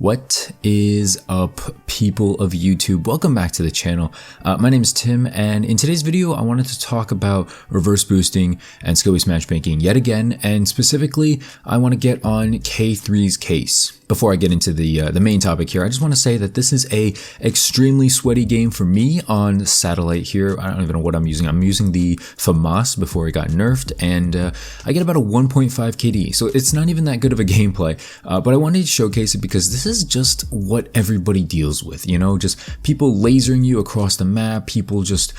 What is up, people of YouTube? Welcome back to the channel. My name is Tim, and in today's video I wanted to talk about reverse boosting and skill-based matchmaking yet again, and specifically I want to get on K3's case. Before I get into the main topic here, I just want to say that this is a extremely sweaty game for me on satellite here. I don't even know what I'm using. I'm using the FAMAS before it got nerfed, and I get about a 1.5 KD, so it's not even that good of a gameplay, but I wanted to showcase it because this is just what everybody deals with, you know, just people lasering you across the map, people just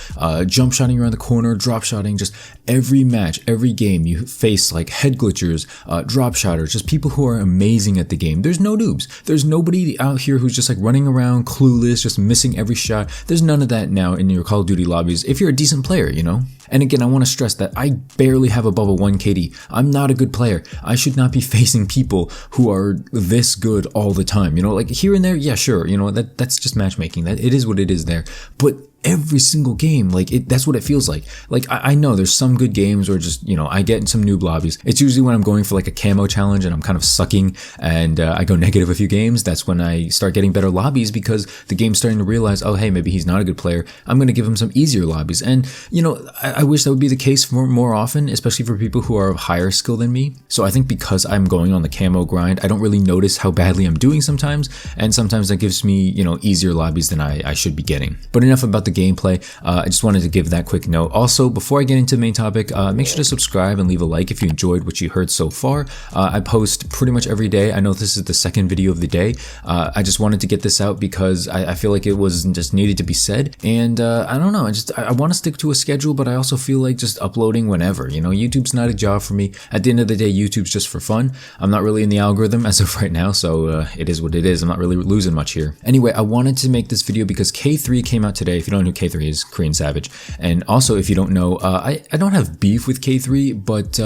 jump shotting around the corner, drop shotting, just every match, every game you face like head glitchers, drop shotters, just people who are amazing at the game. There's no noobs. There's nobody out here who's just like running around clueless, just missing every shot. There's none of that now in your Call of Duty lobbies if you're a decent player, you know? And again, I want to stress that I barely have above a 1 KD. I'm not a good player. I should not be facing people who are this good all the time. You know, like here and there, yeah, sure. You know, that's just matchmaking. That it is what it is there. But every single game, like that's what it feels like. Like I know there's some good games where just, you know, I get in some noob lobbies. It's usually when I'm going for like a camo challenge and I'm kind of sucking and I go negative a few games. That's when I start getting better lobbies because the game's starting to realize, oh, hey, maybe he's not a good player. I'm going to give him some easier lobbies. And, you know, I wish that would be the case more often, especially for people who are of higher skill than me. So I think because I'm going on the camo grind, I don't really notice how badly I'm doing sometimes. And sometimes that gives me, you know, easier lobbies than I should be getting. But enough about the gameplay. I just wanted to give that quick note. Also, before I get into the main topic, make sure to subscribe and leave a like if you enjoyed what you heard so far. I post pretty much every day. I know this is the second video of the day. I just wanted to get this out because I feel like it was just needed to be said. And I don't know, I want to stick to a schedule, but I also feel like just uploading whenever. You know, YouTube's not a job for me. At the end of the day, YouTube's just for fun. I'm not really in the algorithm as of right now, so it is what it is. I'm not really losing much here. Anyway, I wanted to make this video because K3 came out today. If you don't know who K3 is, Korean Savage. And also, if you don't know, I don't have beef with K3, but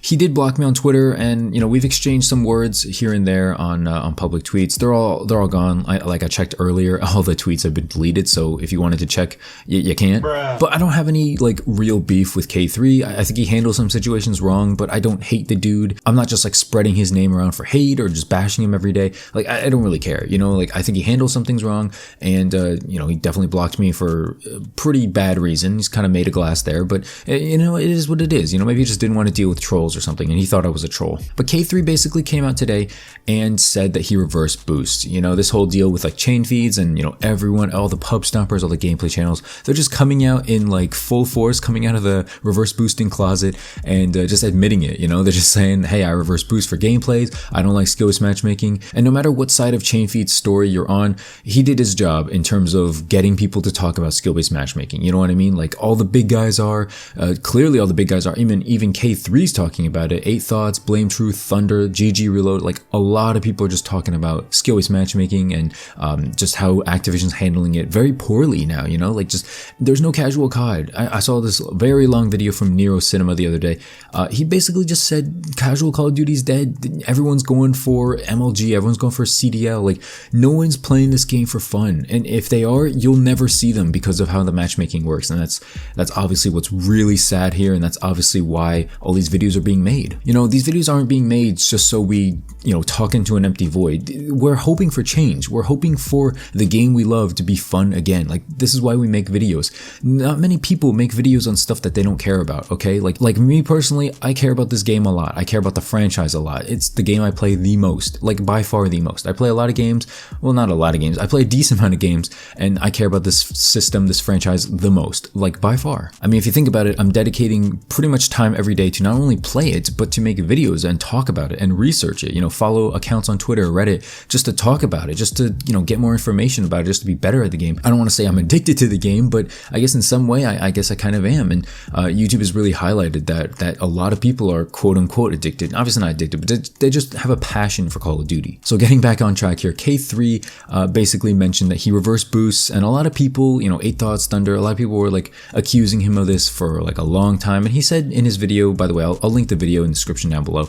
he did block me on Twitter, and you know, we've exchanged some words here and there on public tweets. They're all gone. I checked earlier, all the tweets have been deleted, so if you wanted to check, you can't. But I don't have any like real beef with K3. I think he handles some situations wrong, but I don't hate the dude. I'm not just like spreading his name around for hate or just bashing him every day. Like I don't really care, you know. Like I think he handles some things wrong, and you know, he definitely blocked me for pretty bad reason. He's kind of made a glass there, but you know, it is what it is. You know, maybe he just didn't want to deal with trolls or something, and he thought I was a troll. But K3 basically came out today and said that he reverse boosts. You know, this whole deal with like chain feeds and, you know, everyone, all the pub stompers, all the gameplay channels, they're just coming out in like full force, coming out of the reverse boosting closet and just admitting it. You know, they're just saying, hey, I reverse boost for gameplays. I don't like skill-based matchmaking. And no matter what side of chain feed's story you're on, he did his job in terms of getting people to talk about skill-based matchmaking. You know what I mean? Like all the big guys are, clearly all the big guys are, even K3's talking about it. 8 Thoughts, Blame Truth, Thunder, GG Reload, like a lot of people are just talking about skill-based matchmaking and just how Activision's handling it very poorly now, you know, like just there's no casual COD. I saw this very long video from Nero Cinema the other day. He basically just said casual Call of Duty's dead. Everyone's going for MLG, everyone's going for CDL, like no one's playing this game for fun, and if they are, you'll never see them because of how the matchmaking works. And that's obviously what's really sad here, and that's obviously why all these videos are being made. You know, these videos aren't being made just so we, you know, talk into an empty void. We're hoping for change. We're hoping for the game we love to be fun again. Like this is why we make videos. Not many people make videos on stuff that they don't care about, okay? Like me personally, I care about this game a lot. I care about the franchise a lot. It's the game I play the most, like by far the most. I play a lot of games. Well, not a lot of games. I play a decent amount of games, and I care about this system, this franchise the most, like by far. I mean, if you think about it, I'm dedicating pretty much time every day to not only play it, but to make videos and talk about it and research it, you know, follow accounts on Twitter or Reddit just to talk about it, just to, you know, get more information about it, just to be better at the game. I don't want to say I'm addicted to the game, but I guess in some way, I guess I kind of am. And YouTube has really highlighted that a lot of people are quote unquote addicted. Obviously not addicted, but they just have a passion for Call of Duty. So getting back on track here, K3 basically mentioned that he reverse boosts, and a lot of people, you Eight Thoughts Thunder, a lot of people were like accusing him of this for like a long time. And he said in his video, by the way, I'll link the video in the description down below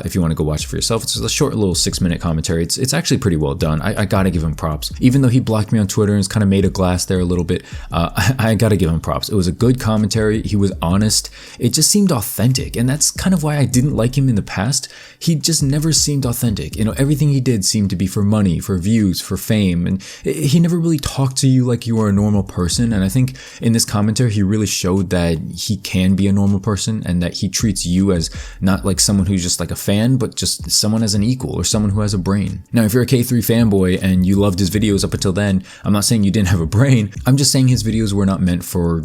if you want to go watch it for yourself. It's a short little 6-minute commentary. It's actually pretty well done. I gotta give him props. Even though he blocked me on Twitter and it's kind of made a glass there a little bit, I gotta give him props. It was a good commentary. He was honest. It just seemed authentic. And that's kind of why I didn't like him in the past. He just never seemed authentic. Everything he did seemed to be for money, for views, for fame. And he never really talked to you like you were a normal person. And I think in this commentary, he really showed that he can be a normal person and that he treats you as not like someone who's just like a fan, but just someone as an equal or someone who has a brain. Now, if you're a K3 fanboy and you loved his videos up until then, I'm not saying you didn't have a brain. I'm just saying his videos were not meant for,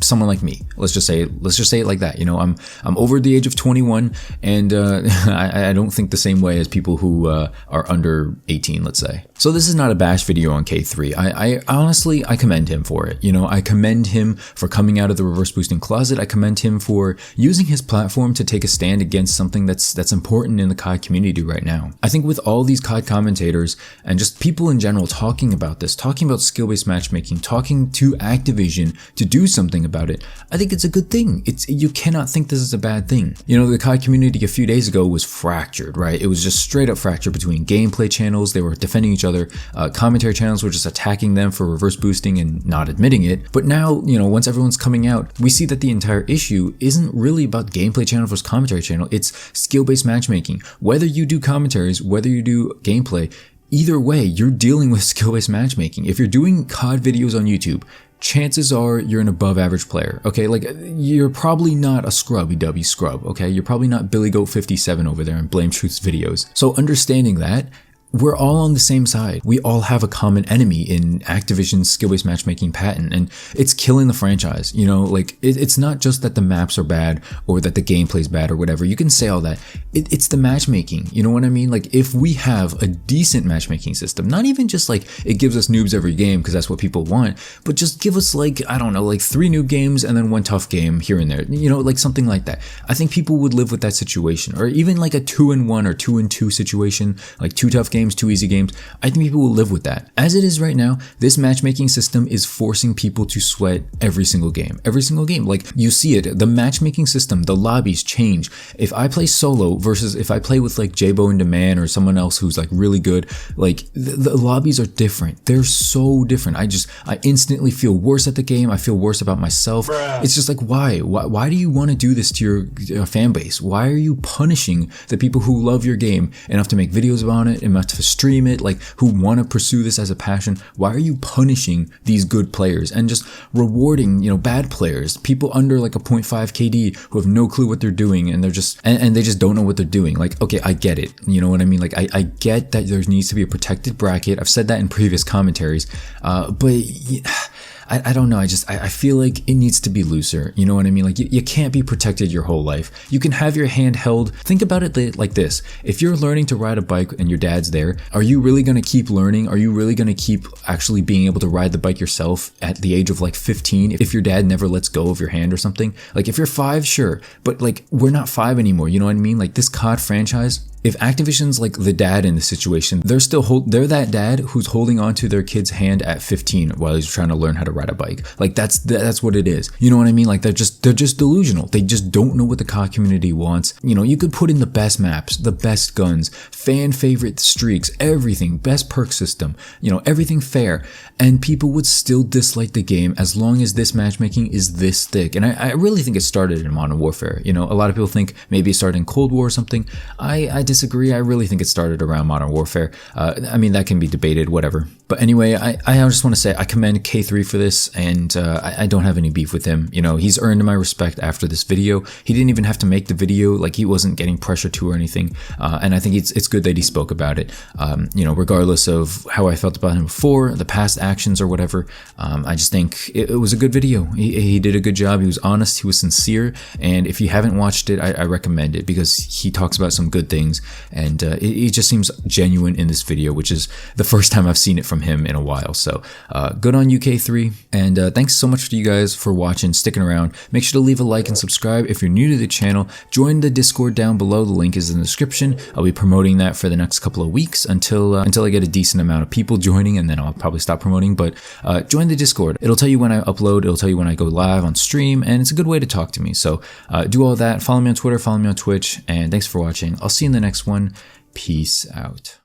someone like me. Let's just say it like that. I'm over the age of 21 and I don't think the same way as people who are under 18, let's say. So this is not a bash video on K3. I honestly, I commend him for it. I commend him for coming out of the reverse boosting closet. I commend him for using his platform to take a stand against something that's important in the COD community right now. I think with all these COD commentators and just people in general talking about this, talking about skill-based matchmaking, talking to Activision to do something about it, I think it's a good thing. You cannot think this is a bad thing. The COD community a few days ago was fractured, right? It was just straight up fractured between gameplay channels. They were defending each other. Commentary channels were just attacking them for reverse boosting and not admitting it. But now, once everyone's coming out, we see that the entire issue isn't really about gameplay channel versus commentary channel. It's skill-based matchmaking. Whether you do commentaries, whether you do gameplay, either way, you're dealing with skill-based matchmaking. If you're doing COD videos on YouTube, chances are you're an above average player, okay? Like, you're probably not a scrub scrub, okay? You're probably not Billy Goat 57 over there in Blame Truth's videos. So understanding that, we're all on the same side. We all have a common enemy in Activision's skill-based matchmaking patent, and it's killing the franchise. It's not just that the maps are bad or that the gameplay's bad or whatever. You can say all that. It's the matchmaking. You know what I mean? Like, if we have a decent matchmaking system, not even just like it gives us noobs every game because that's what people want, but just give us like 3 noob games and then 1 tough game here and there. Like something like that. I think people would live with that situation, or even like a 2-1 or 2-2 situation, like 2 tough games, 2 easy games. I think people will live with that. As it is right now, this matchmaking system is forcing people to sweat every single game. Like, you see it, the matchmaking system, the lobbies change. If I play solo versus if I play with like J-Bo and Demand or someone else who's like really good, like the lobbies are different. They're so different. I instantly feel worse at the game. I feel worse about myself. It's just like, why do you want to do this to your fan base? Why are you punishing the people who love your game enough to make videos about it, enough to stream it, like who want to pursue this as a passion? Why are you punishing these good players and just rewarding, bad players, people under like a 0.5 KD who have no clue what they're doing and they're just, and they just don't know what they're doing? Like, okay, I get it. You know what I mean? Like, I get that there needs to be a protected bracket. I've said that in previous commentaries, but I don't know. I feel like it needs to be looser. You know what I mean? Like, you can't be protected your whole life. You can have your hand held. Think about it like this. If you're learning to ride a bike and your dad's there, are you really going to keep learning? Are you really going to keep actually being able to ride the bike yourself at the age of like 15 if your dad never lets go of your hand or something? Like, if you're 5, sure. But like, we're not 5 anymore. You know what I mean? Like, this COD franchise, if Activision's like the dad in the situation, they're that dad who's holding on to their kid's hand at 15 while he's trying to learn how to ride a bike. Like, that's what it is. You know what I mean? Like, they're just delusional. They just don't know what the COD community wants. You could put in the best maps, the best guns, fan favorite streaks, everything, best perk system, everything fair, and people would still dislike the game as long as this matchmaking is this thick. And I really think it started in Modern Warfare. A lot of people think maybe it started in Cold War or something. I disagree. I really think it started around Modern Warfare. I mean, that can be debated, whatever. But anyway, I just want to say I commend K3 for this, and I don't have any beef with him. He's earned my respect after this video. He didn't even have to make the video. Like, he wasn't getting pressure to or anything. And I think it's good that he spoke about it. Regardless of how I felt about him before, the past actions or whatever, I just think it was a good video. He did a good job. He was honest. He was sincere. And if you haven't watched it, I recommend it because he talks about some good things. and it just seems genuine in this video, which is the first time I've seen it from him in a while. So good on UK3, and thanks so much to you guys for watching, sticking around. Make sure to leave a like and subscribe if you're new to the channel. Join the Discord down below, the link is in the description. I'll be promoting that for the next couple of weeks until I get a decent amount of people joining, and then I'll probably stop promoting. But join the Discord. It'll tell you when I upload, it'll tell you when I go live on stream, and it's a good way to talk to me. So do all that. Follow me on Twitter, follow me on Twitch, and thanks for watching. I'll see you in the next one. Peace out.